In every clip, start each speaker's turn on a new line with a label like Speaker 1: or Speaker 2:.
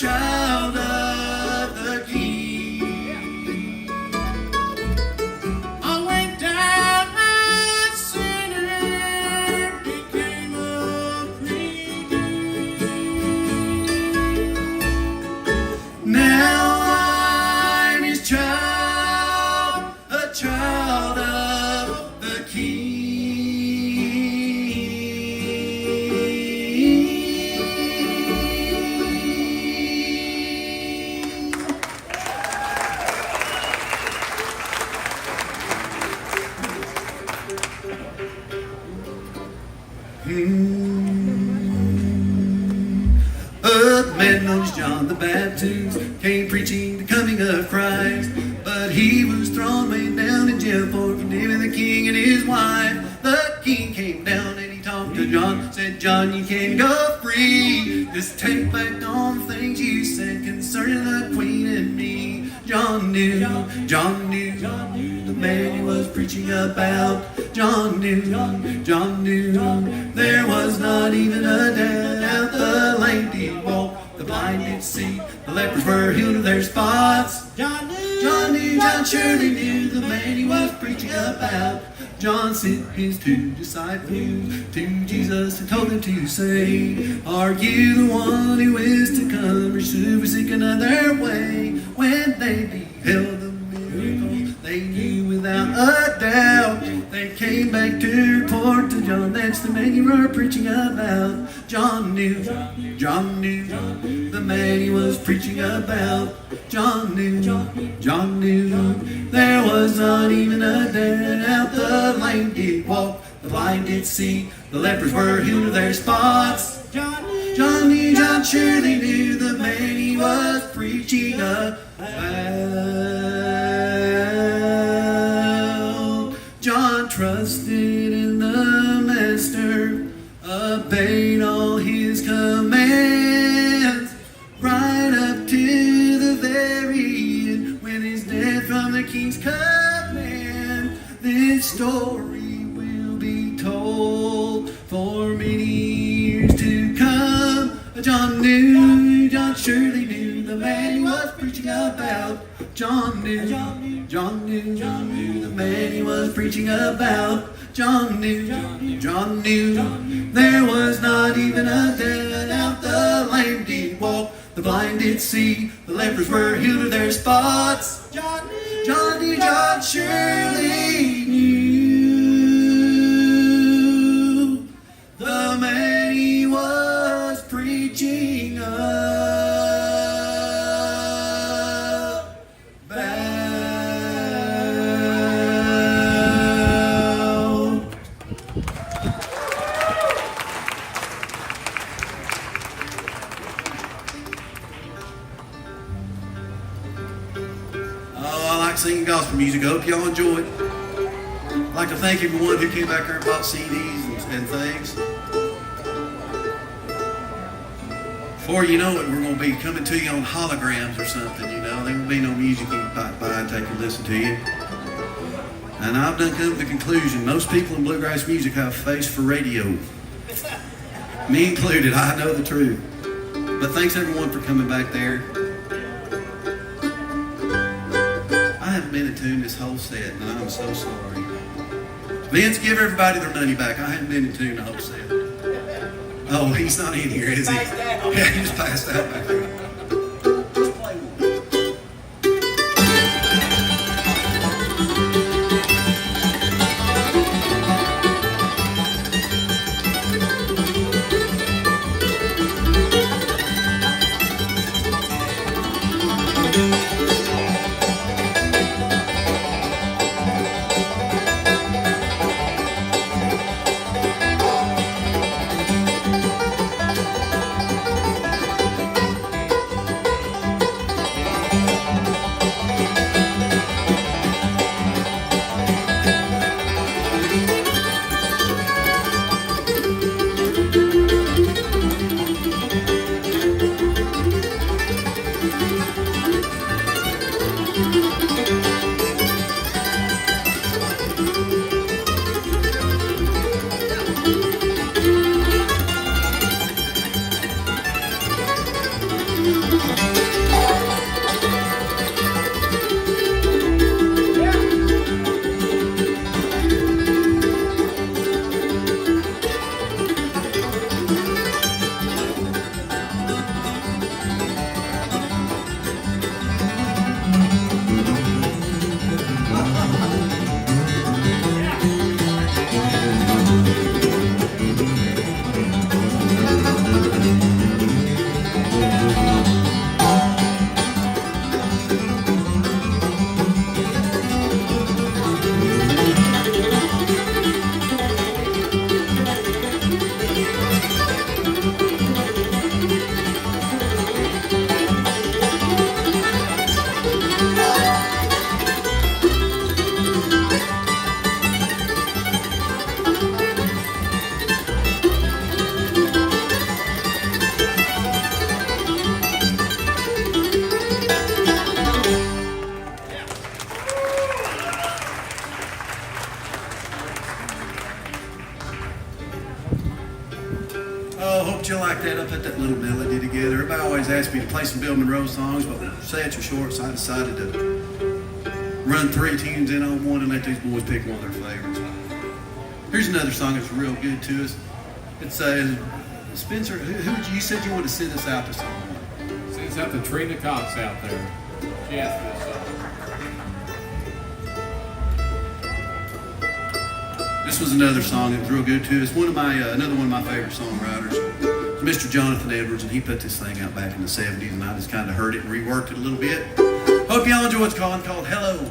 Speaker 1: child of the King. I went down a sinner, became a preacher. Now I'm his child, a child of the King. A man known as John the Baptist came preaching the coming of Christ, but he was thrown way down in jail for condemning the king and his wife. The king came down and he talked to John, said, John, you can go free. Just take back all the things you said concerning the queen and me. John knew the man he was preaching about. John knew, there was not even a doubt. The lame did walk, the blind did see, the lepers were healed of their spots. John surely knew the man he was preaching about. John sent his two disciples to Jesus and told him to say, are you the one who is to come, or should we seek another way? When they beheld the miracle, they knew without a doubt. They came back to report to John, that's the man you were preaching about. John knew the man he was preaching about. John knew, there was not even a doubt. The lame did walk, the blind did see, the lepers were healed of their spots. John surely knew the man he was preaching about. John trusted in the Master, obeyed all his commands, right up to the very end, when his death from the king's command. This story will be told for many years to come. John surely knew the man he was preaching about. John knew the man he was preaching about. John knew, there was not even a doubt. The lame did walk, the blind did see, the lepers were healed of their spots. John surely knew the man he was preaching about. Singing gospel music. I hope y'all enjoy it. I'd like to thank everyone who came back here and bought CDs and things. Before you know it, we're going to be coming to you on holograms or something, you know. There won't be no music you can pop by and take and listen to you. And I've done come to the conclusion, most people in bluegrass music have a face for radio. Me included, I know the truth. But thanks everyone for coming back there. I haven't been in tune this whole set, and I'm so sorry. Vince, give everybody their money back. I haven't been in tune the whole set. Oh, he's not in here, is he? Yeah, he just passed out back there. Just play one. Oh, hope you like that. I put that little melody together. Everybody always asks me to play some Bill Monroe songs, but sets are short, so I decided to run 3 tunes in on one and let these boys pick one of their favorites. Here's another song that's real good to us. It's Spencer, who you said you wanted to send us out to someone?
Speaker 2: Sends out to Trina Cox out there. She asked for this song.
Speaker 1: This was another song that was real good too. It's another one of my favorite songwriters. It's Mr. Jonathan Edwards, and he put this thing out back in the 70s, and I just kind of heard it and reworked it a little bit. Hope y'all enjoy what's called Hello.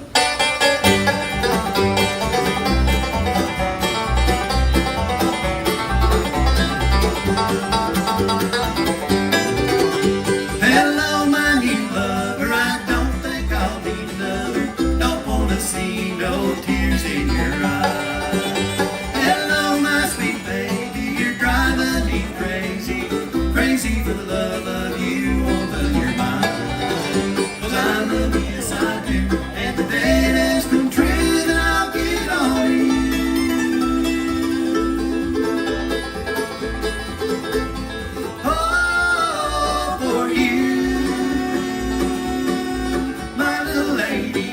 Speaker 1: Hello, my new lover, I don't think I'll need another. Don't want to see no tears in your eyes. Crazy for the love of you, open your mind. 'Cause I love you, yes I do. And the day it has come true, then I'll get on you. Oh, for you, my little lady.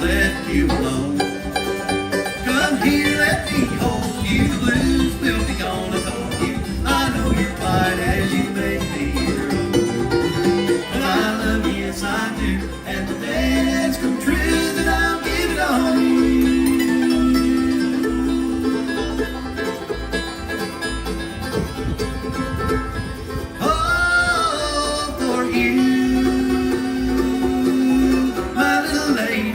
Speaker 1: Let you alone. Come here, let me hold you. The blues will be gone, I told you. I know you're quiet as you make me your own. But I love you, yes I do. And the day it has come true, then I'll give it on you. Oh, for you, my little lady.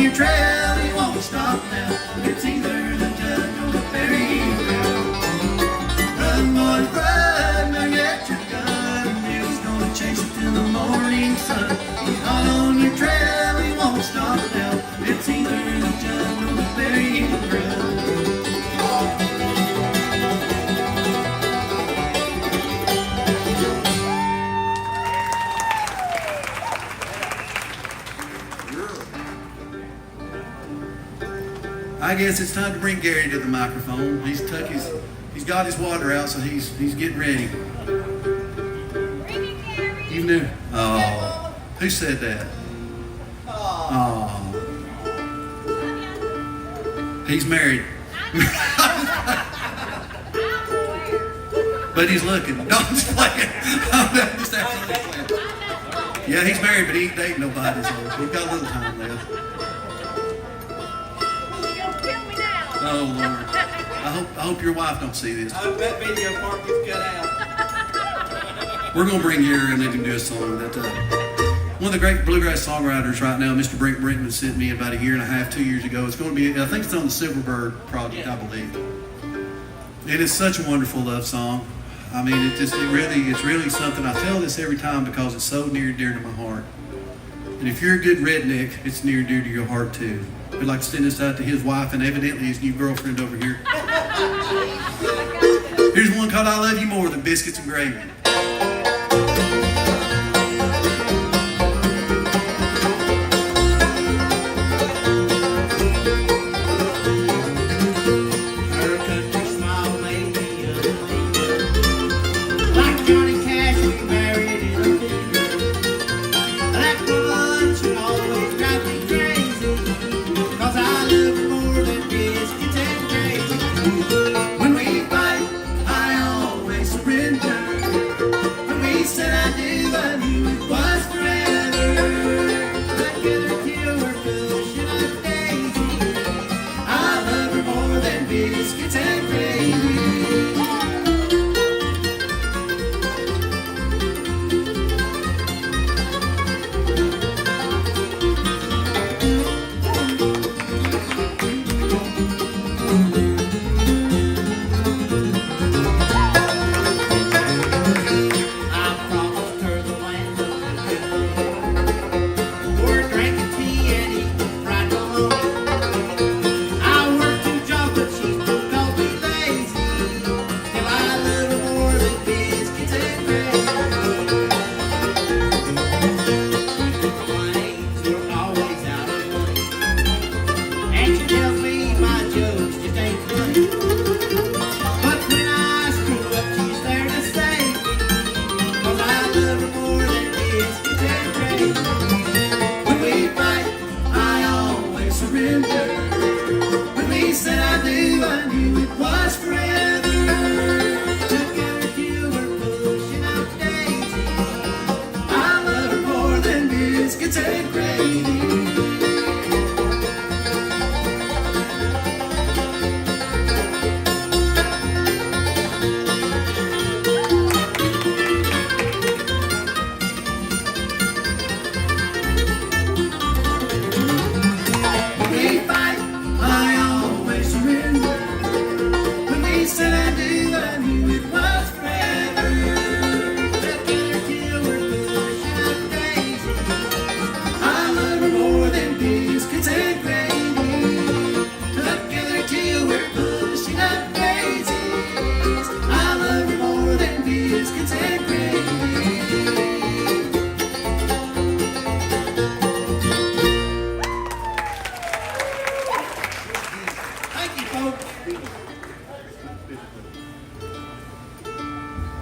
Speaker 1: your trail, he won't stop now. It's either the judge or the bury ground. Run, boys, run, now get your gun. He's gonna chase you till the morning sun. He's not on your trail, he won't stop now. It's either the judge or the bury ground. I guess it's time to bring Gary to the microphone. He's got his water out, so he's getting ready.
Speaker 3: Bring it, Gary.
Speaker 1: You knew? Oh, who said that? Oh, he's married, but he's looking. No, I'm just playing. I'm just absolutely playing. Yeah, he's married, but he ain't dating nobody, so we've got a little time left. Oh Lord! I hope your wife don't see this.
Speaker 4: I hope that video part gets cut out.
Speaker 1: We're gonna bring Gary and let him do a song. That one of the great bluegrass songwriters right now, Mr. Brent Brinkman, sent me about a year and a half, 2 years ago. It's going to be, I think it's on the Silverbird project, I believe. It is such a wonderful love song. I mean, it's really something. I tell this every time because it's so near and dear to my heart. And if you're a good redneck, it's near and dear to your heart too. We'd like to send this out to his wife and evidently his new girlfriend over here. Here's one called I Love You More Than Biscuits and Gravy.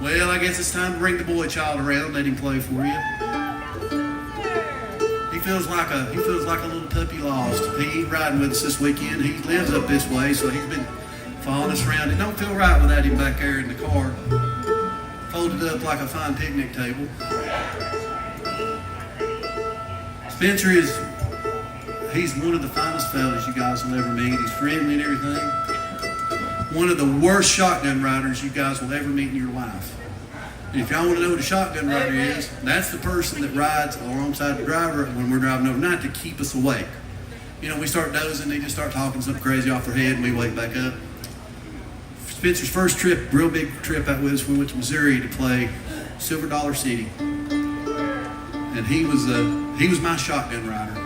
Speaker 1: Well, I guess it's time to bring the boy child around, let him play for you. He feels like a little puppy lost. He ain't riding with us this weekend. He lives up this way, so he's been following us around. It don't feel right without him back there in the car, folded up like a fine picnic table. Spencer he's one of the finest fellas you guys will ever meet. He's friendly and everything. One of the worst shotgun riders you guys will ever meet in your life. And if y'all want to know what a shotgun rider is, that's the person that rides alongside the driver when we're driving overnight to keep us awake. we start dozing, they just start talking something crazy off their head, and we wake back up. Spencer's first trip, real big trip out with us, we went to Missouri to play Silver Dollar City. And he was my shotgun rider.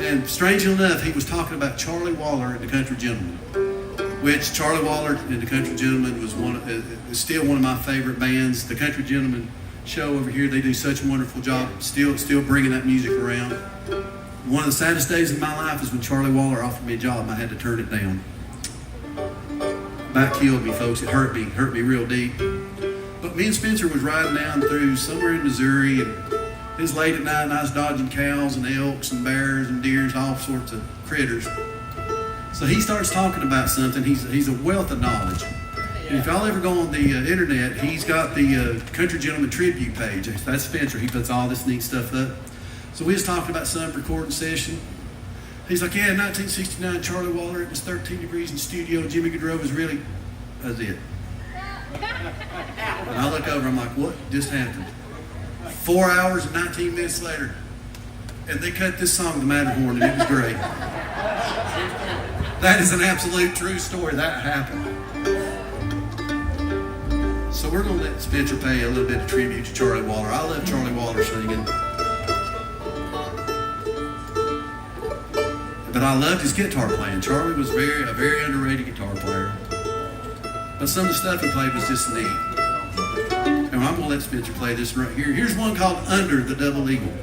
Speaker 1: And strangely enough, he was talking about Charlie Waller and the Country Gentlemen, which Charlie Waller and the Country Gentlemen is still one of my favorite bands. The Country Gentlemen show over here, they do such a wonderful job, still bringing that music around. One of the saddest days in my life is when Charlie Waller offered me a job and I had to turn it down. That killed me, folks. It hurt me real deep. But me and Spencer was riding down through somewhere in Missouri, and it was late at night, and I was dodging cows and elks and bears and deers, all sorts of critters. So he starts talking about something. He's a wealth of knowledge. And if y'all ever go on the internet, he's got the Country Gentleman tribute page. That's Spencer. He puts all this neat stuff up. So we was talking about some recording session. He's like, yeah, 1969, Charlie Waller, it was 13 degrees in studio. Jimmy Gaudreau was really, that's it. And I look over, I'm like, what just happened? 4 hours and 19 minutes later, and they cut this song, The Matterhorn, and it was great. That is an absolute true story. That happened. So we're going to let Spencer pay a little bit of tribute to Charlie Waller. I love Charlie Waller singing. But I loved his guitar playing. Charlie was a very underrated guitar player. But some of the stuff he played was just neat. And I'm going to let Spencer play this right here. Here's one called Under the Double Eagle.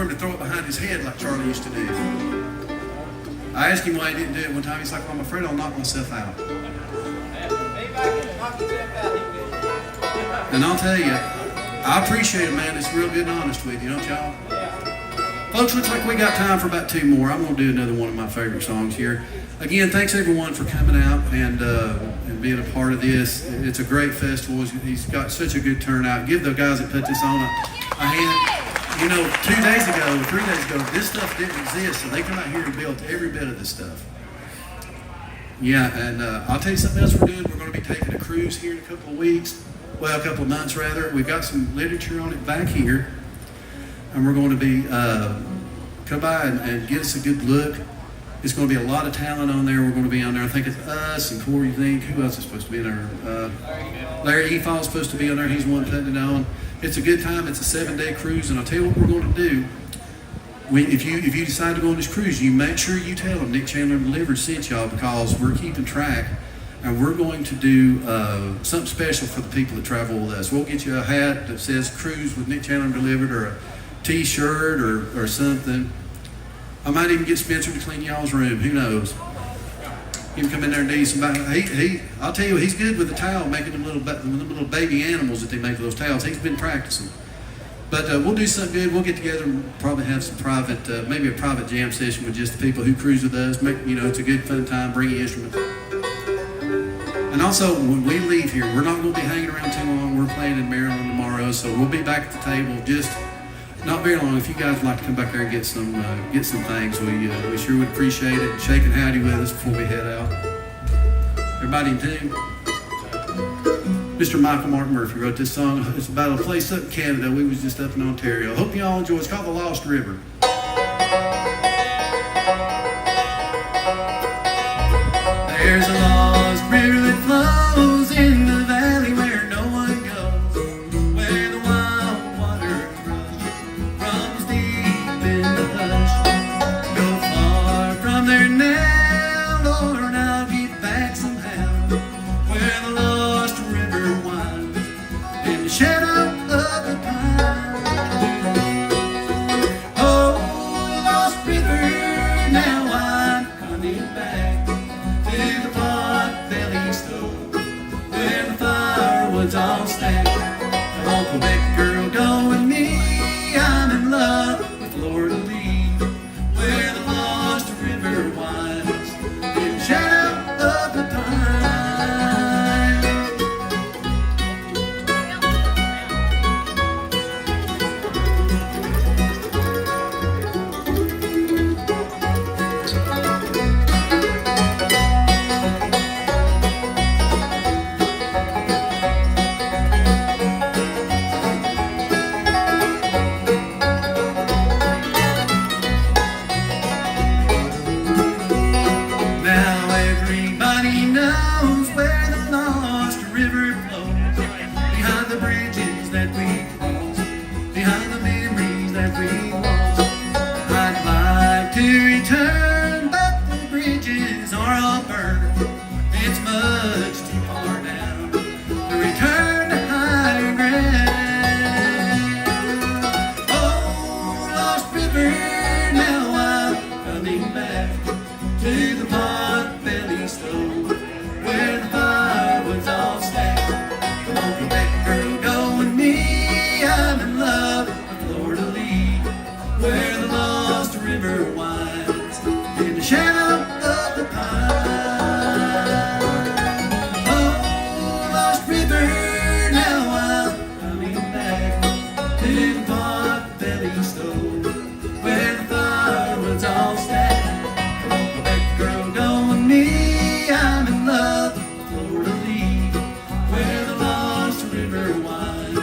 Speaker 1: him to throw it behind his head like Charlie used to do. I asked him why he didn't do it one time. He's like, well, I'm afraid I'll knock myself out. And I'll tell you, I appreciate a man that's real good and honest with you, don't y'all? Folks, looks like we got time for about 2 more. I'm going to do another one of my favorite songs here. Again, thanks everyone for coming out and being a part of this. It's a great festival. He's got such a good turnout. Give the guys that put this on a hand. You know, 2 days ago, 3 days ago, this stuff didn't exist, so they come out here and built every bit of this stuff. Yeah, and I'll tell you something else we're doing. We're going to be taking a cruise here in a couple of weeks. Well, a couple of months, rather. We've got some literature on it back here. And we're going to be, come by and get us a good look. It's going to be a lot of talent on there. We're going to be on there. I think it's us and Corey Zink. Who else is supposed to be in there? Larry Efall's supposed to be on there. He's the one putting it on. It's a good time. It's a 7-day cruise. And I'll tell you what we're going to do. If you decide to go on this cruise, you make sure you tell them Nick Chandler Delivered sent y'all, because we're keeping track. And we're going to do something special for the people that travel with us. We'll get you a hat that says Cruise with Nick Chandler Delivered, or a T-shirt or something. I might even get Spencer to clean y'all's room. Who knows? He can come in there and do some. I'll tell you, he's good with the towel, making them little baby animals that they make with those towels. He's been practicing. But we'll do something good. We'll get together and probably have some private, maybe a private jam session with just the people who cruise with us. It's a good fun time. Bring your instrument. And also, when we leave here, we're not going to be hanging around too long. We're playing in Maryland tomorrow, so we'll be back at the table just not very long. If you guys would like to come back there and get some things, we sure would appreciate it. Shaking howdy with us before we head out. Everybody in tune? Mr. Michael Martin Murphy wrote this song. It's about a place up in Canada. We was just up in Ontario. Hope you all enjoy. It's called The Lost River. There's a lost river that flows in the valley where no one goes, where the wild water runs deep in the hush. Go far from there now, Lord, and I'll get back somehow, where the lost river winds in the shadow of the pine. Oh, lost river, now I'm coming back to the pot-belly stove, where the firewood's all stacked. Come on, Quebec girl, go with me. I'm in love with Florida Lee, where the lost river winds in the shadow of the pine. Now everybody knows where the lost river flows, behind the bridges that we cross, behind the memories that we lost. I'd like to return, but the bridges are all burned. It's much too far now to return to higher ground. Oh, lost river, now I'm coming back to the pot-belly stove, where the firewood's all stacked. Come on, Quebec girl, go with me. I'm in love with Florida Lee, where the lost river winds in the shadow of the pine. Oh, lost river, now I'm coming back to the pot-belly stove, where the firewood's all stacked. Girl, go with me. I'm in love with Florida Lee, where the lost river winds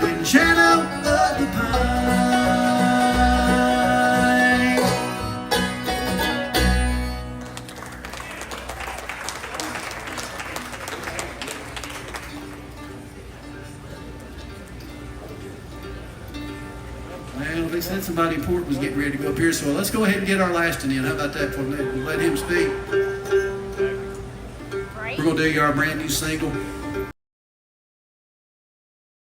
Speaker 1: in the shadow of the pine. Well, they said somebody important was getting ready to go up here, so let's go ahead and get our last one in. How about that? Let him speak. We're going to do our brand new single.